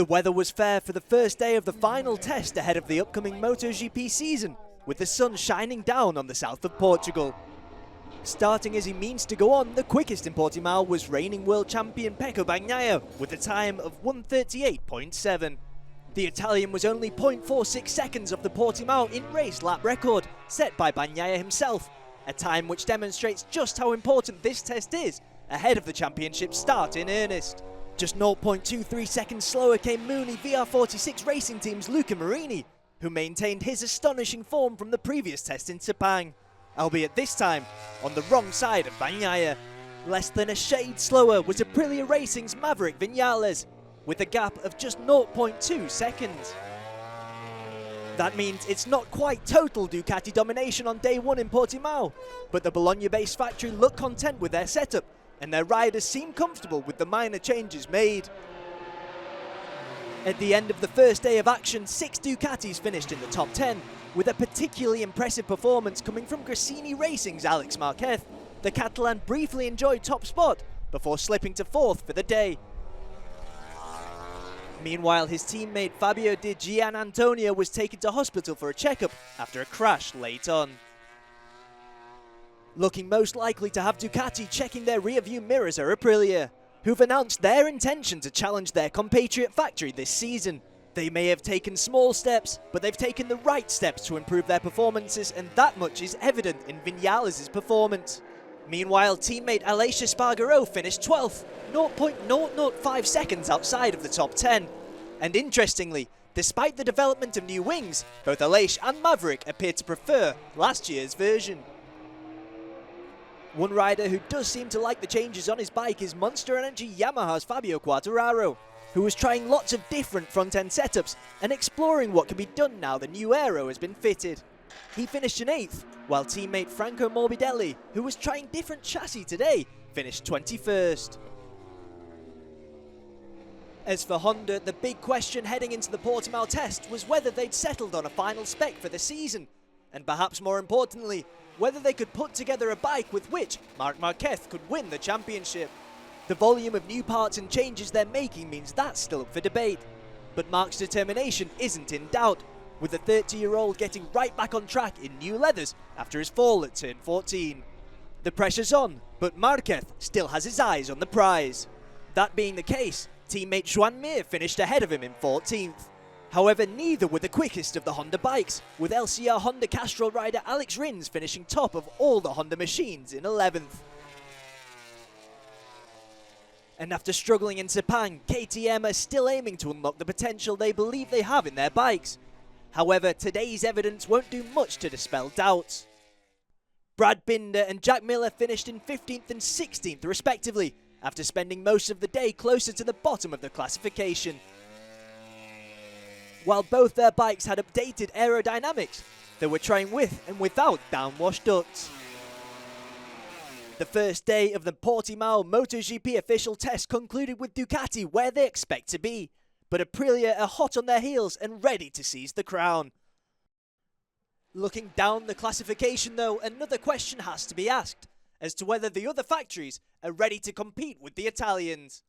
The weather was fair for the first day of the final test ahead of the upcoming MotoGP season, with the sun shining down on the south of Portugal. Starting as he means to go on, the quickest in Portimao was reigning world champion Pecco Bagnaia with a time of 1:38.7. The Italian was only 0.46 seconds off the Portimao in-race lap record, set by Bagnaia himself, a time which demonstrates just how important this test is ahead of the championship's start in earnest. Just 0.23 seconds slower came Mooney VR46 Racing Team's Luca Marini, who maintained his astonishing form from the previous test in Sepang, albeit this time on the wrong side of Bagnaia. Less than a shade slower was Aprilia Racing's Maverick Vinales, with a gap of just 0.2 seconds. That means it's not quite total Ducati domination on day one in Portimao, but the Bologna-based factory look content with their setup, and their riders seem comfortable with the minor changes made. At the end of the first day of action, 6 Ducatis finished in the top 10, with a particularly impressive performance coming from Gresini Racing's Alex Marquez. The Catalan briefly enjoyed top spot before slipping to 4th for the day. Meanwhile, his teammate Fabio Di Gianantonio was taken to hospital for a checkup after a crash late on. Looking most likely to have Ducati checking their rear-view mirrors are Aprilia, who've announced their intention to challenge their compatriot factory this season. They may have taken small steps, but they've taken the right steps to improve their performances, and that much is evident in Vinales' performance. Meanwhile, teammate Aleix Espargaro finished 12th, 0.005 seconds outside of the top 10. And interestingly, despite the development of new wings, both Aleix and Maverick appear to prefer last year's version. One rider who does seem to like the changes on his bike is Monster Energy Yamaha's Fabio Quartararo, who was trying lots of different front-end setups and exploring what can be done now the new aero has been fitted. He finished in 8th, while teammate Franco Morbidelli, who was trying different chassis today, finished 21st. As for Honda, the big question heading into the Portimao test was whether they'd settled on a final spec for the season, and perhaps more importantly, whether they could put together a bike with which Marc Marquez could win the championship. The volume of new parts and changes they're making means that's still up for debate, but Marc's determination isn't in doubt, with the 30-year-old getting right back on track in new leathers after his fall at turn 14. The pressure's on, but Marquez still has his eyes on the prize. That being the case, teammate Joan Mir finished ahead of him in 14th. However, neither were the quickest of the Honda bikes, with LCR Honda Castrol rider Alex Rins finishing top of all the Honda machines in 11th. And after struggling in Sepang, KTM are still aiming to unlock the potential they believe they have in their bikes. However, today's evidence won't do much to dispel doubts. Brad Binder and Jack Miller finished in 15th and 16th respectively, after spending most of the day closer to the bottom of the classification. While both their bikes had updated aerodynamics, they were trying with and without downwash ducts. The first day of the Portimao MotoGP official test concluded with Ducati where they expect to be, but Aprilia are hot on their heels and ready to seize the crown. Looking down the classification though, another question has to be asked, as to whether the other factories are ready to compete with the Italians.